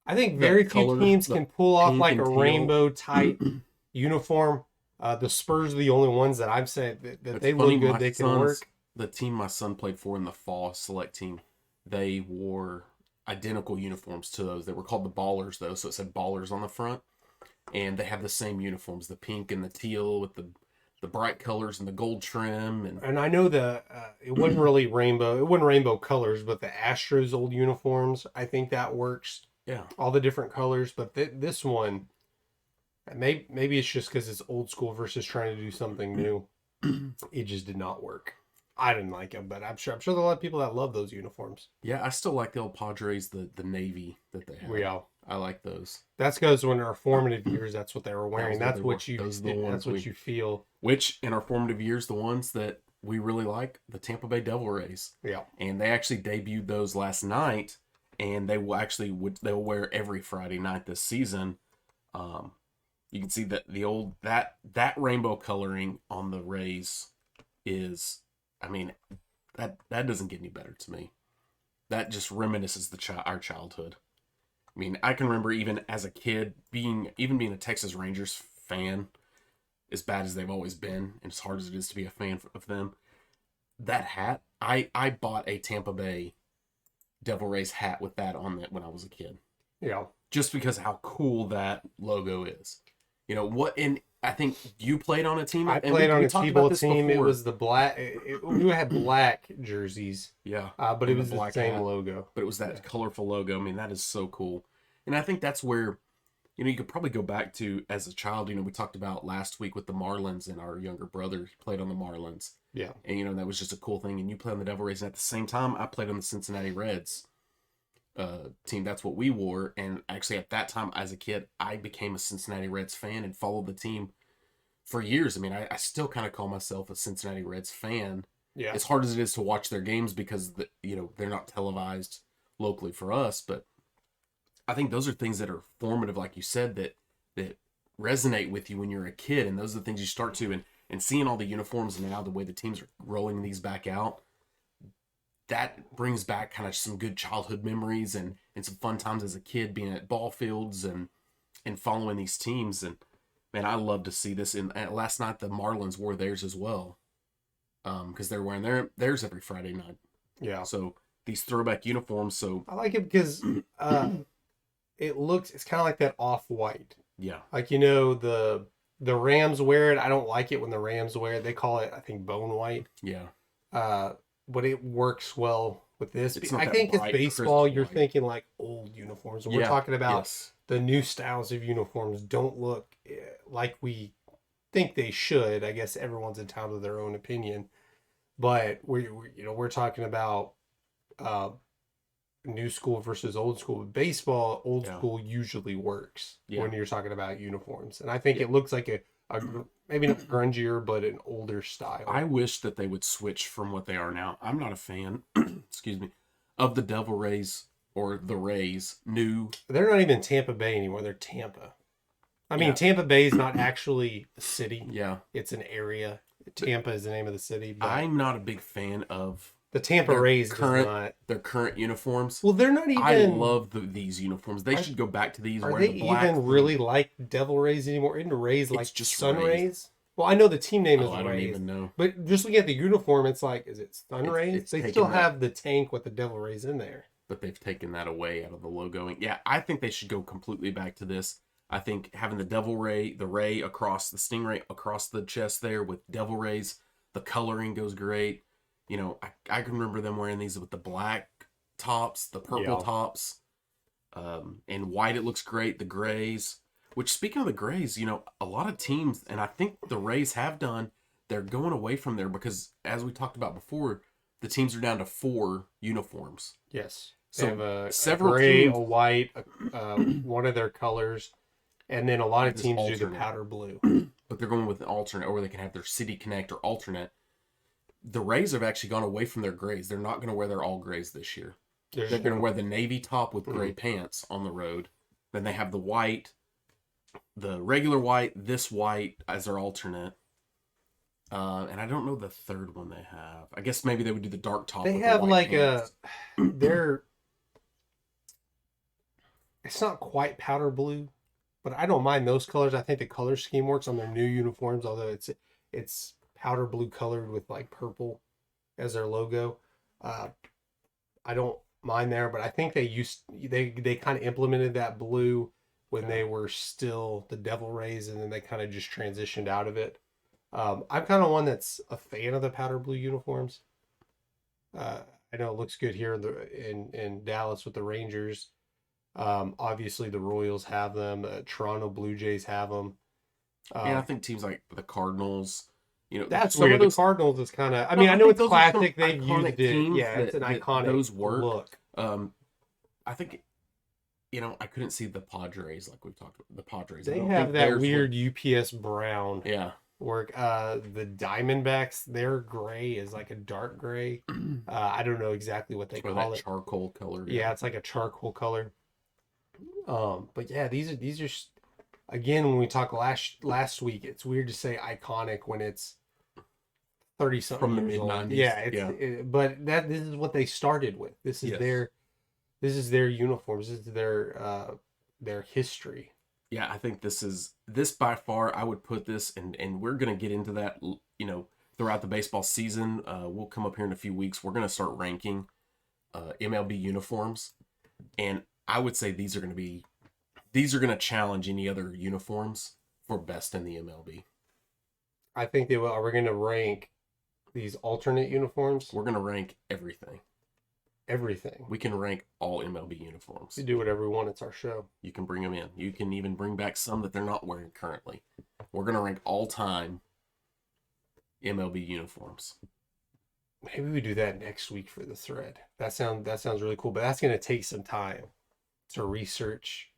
I think very few teams can pull off like a rainbow type uniform. The Spurs are the only ones that I've said that they look good. They can work. The team my son played for in the fall, select team, they wore identical uniforms to those. They were called the Ballers, though, so it said Ballers on the front. And they have the same uniforms, the pink and the teal with the bright colors and the gold trim. And I know it wasn't really rainbow. It wasn't rainbow colors, but the Astros old uniforms, I think that works. Yeah. All the different colors, but this one, maybe it's just because it's old school versus trying to do something new. It just did not work. I didn't like them, but I'm sure there are a lot of people that love those uniforms. Yeah, I still like the old Padres, the navy that they have. Yeah, I like those. That's because when in our formative years, that's what they were wearing. That's That's what what you. those are the That's ones what you feel. Which in our formative years, the ones that we really like, the Tampa Bay Devil Rays. Yeah. And they actually debuted those last night, and they will they'll wear every Friday night this season. You can see that the old that rainbow coloring on the Rays is, I mean, that doesn't get any better to me. That just reminisces our childhood. I mean, I can remember even as a kid being a Texas Rangers fan, as bad as they've always been, and as hard as it is to be a fan of them. That hat, I bought a Tampa Bay Devil Rays hat with that on it when I was a kid. Yeah. Just because of how cool that logo is. You know what? And I think you played on a team. I played on a T-ball team. It was the black. We had black jerseys. Yeah. But it was the black same hat. logo. But it was that colorful logo. I mean, that is so cool. And I think that's where, you could probably go back to as a child. We talked about last week with the Marlins, and our younger brother played on the Marlins. Yeah. And, that was just a cool thing. And you played on the Devil Rays. And at the same time, I played on the Cincinnati Reds team. That's what we wore. And actually, at that time, as a kid, I became a Cincinnati Reds fan and followed the team for years. I mean, I still kind of call myself a Cincinnati Reds fan. Yeah. As hard as it is to watch their games because, they're not televised locally for us. But I think those are things that are formative, like you said, that resonate with you when you're a kid. And those are the things you start to, and seeing all the uniforms now, the way the teams are rolling these back out, that brings back kind of some good childhood memories and some fun times as a kid being at ball fields and following these teams. And man, I love to see this. And last night the Marlins wore theirs as well, because they're wearing theirs every Friday night. Yeah. So these throwback uniforms. So I like it because it's kind of like that off-white. yeah, Like the Rams wear it. I don't like it when the Rams wear it. They call it, I think, bone white. yeah. But it works well with this. It's not I that think it's bright, baseball. crisp You're white. thinking like old uniforms. We're talking about the new styles of uniforms don't look like we think they should. I guess everyone's entitled to their own opinion, but we're talking about new school versus old school. Baseball, old school usually works when you're talking about uniforms, and I think it looks like a maybe not grungier, but an older style. I wish that they would switch from what they are now. I'm not a fan, excuse me, of the Devil Rays or the Rays. They're not even Tampa Bay anymore. They're Tampa. I mean, Tampa Bay is not actually a city. Yeah. It's an area. Tampa is the name of the city. But I'm not a big fan of The Tampa Rays does not. their current uniforms. Well, they're not even. I love these uniforms. They should go back to these. Are Where they the black even really like Devil Rays anymore? Isn't Rays like It's just Sun Rays. Rays? Well, I know the team name is I don't Rays, even know. but just looking at the uniform, it's like, is it Sun Rays? It's They taken still that- have the tank with the Devil Rays in there. But they've taken that away out of the logoing. Yeah, I think they should go completely back to this. I think having the Devil Ray, the Ray across the Stingray across the chest there with Devil Rays, the coloring goes great. You know, I can remember them wearing these with the black tops, the purple tops, and white. It looks great. The grays. Which, speaking of the grays, you know, a lot of teams, and I think the Rays have done, they're going away from there because, as we talked about before, the teams are down to 4 uniforms. Yes. So They have a several gray, teams, a white, one of their colors, and then a lot of This teams do the alternate. powder blue. but they're going with an alternate, or they can have their City Connect or alternate. The Rays have actually gone away from their grays. They're not going to wear their all grays this year. They're going to wear the navy top with gray pants on the road. Then they have the white, the regular white, this white as their alternate. And I don't know the third one they have. I guess maybe they would do the dark top. They with have the white like pants. they're. It's not quite powder blue, but I don't mind those colors. I think the color scheme works on their new uniforms, although it's powder blue colored with like purple as their logo. I don't mind there, but I think they kind of implemented that blue when they were still the Devil Rays, and then they kind of just transitioned out of it. I'm kind of one that's a fan of the powder blue uniforms. I know it looks good here in Dallas with the Rangers. Obviously the Royals have them. Toronto Blue Jays have them. And I think teams like the Cardinals, you know, That's some of weird. those, The Cardinals is kind of. I No, mean, I I know think it's those are some classic. They've iconic used it. teams Yeah, it's an that iconic those work. look. I think, you know, I couldn't see the Padres like we've talked about. The Padres. I They don't have think that theirs weird would- UPS brown Yeah. work. The Diamondbacks, their gray is like a dark gray. I don't know exactly what they Or call that it. charcoal color. Yeah, it's like a charcoal color. But yeah, these are again, when we talked last week, it's weird to say iconic when it's 30 something From the years old. mid-90s, Yeah, yeah. but this is what they started with. This is Yes. their uniforms. This is their history. Yeah, I think this by far, I would put this, and we're going to get into that, you know, throughout the baseball season. We'll come up here in a few weeks. We're going to start ranking MLB uniforms. And I would say these are going to challenge any other uniforms for best in the MLB. I think they will. Are we going to rank these alternate uniforms? We're going to rank everything. Everything. We can rank all MLB uniforms. We do whatever we want. It's our show. You can bring them in. You can even bring back some that they're not wearing currently. We're going to rank all-time MLB uniforms. Maybe we do that next week for the thread. That sounds really cool, but that's going to take some time to research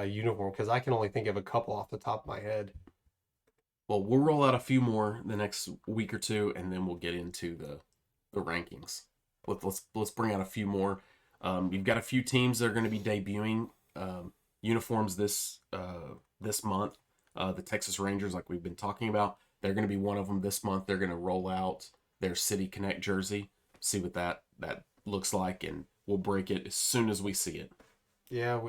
uniform because I can only think of a couple off the top of my head. Well, we'll roll out a few more the next week or two, and then we'll get into the rankings. Let's bring out a few more. You've got a few teams that are going to be debuting uniforms this month. The Texas Rangers, like we've been talking about, they're going to be one of them this month. They're going to roll out their City Connect jersey, see what that looks like, and we'll break it as soon as we see it. Yeah,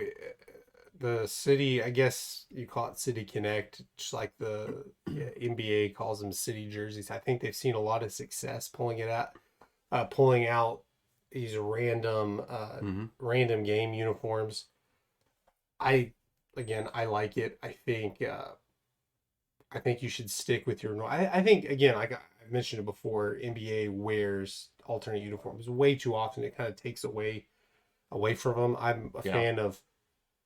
the city, I guess you call it City Connect, just like the NBA calls them city jerseys. I think they've seen a lot of success pulling out these random game uniforms. I like it. I think you should stick with your. I think again, I mentioned it before. NBA wears alternate uniforms way too often. It kind of takes away from them. I'm a fan of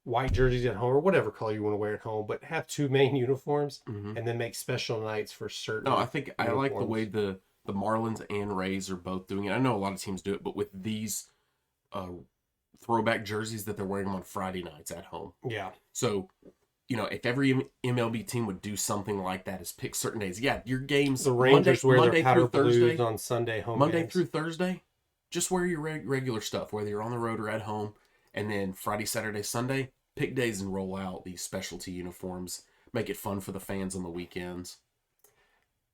white jerseys at home or whatever color you want to wear at home, but have two main uniforms and then make special nights for certain. No, I think uniforms. I like the way the Marlins and Rays are both doing it. I know a lot of teams do it, but with these throwback jerseys that they're wearing them on Friday nights at home. Yeah. So, you know, if every MLB team would do something like that, is pick certain days. Yeah, your games. The Rangers wear their powder through blues Thursday, on Sunday home Monday games. through Thursday. Just wear your regular stuff, whether you're on the road or at home. And then Friday, Saturday, Sunday, pick days and roll out these specialty uniforms. Make it fun for the fans on the weekends.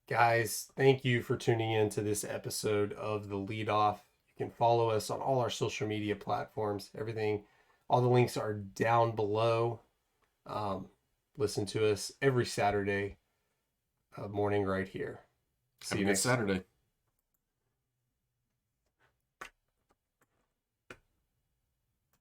Guys, thank you for tuning in to this episode of the Leadoff. You can follow us on all our social media platforms. Everything, all the links are down below. Listen to us every Saturday morning right here. See Have you a good next time. Saturday.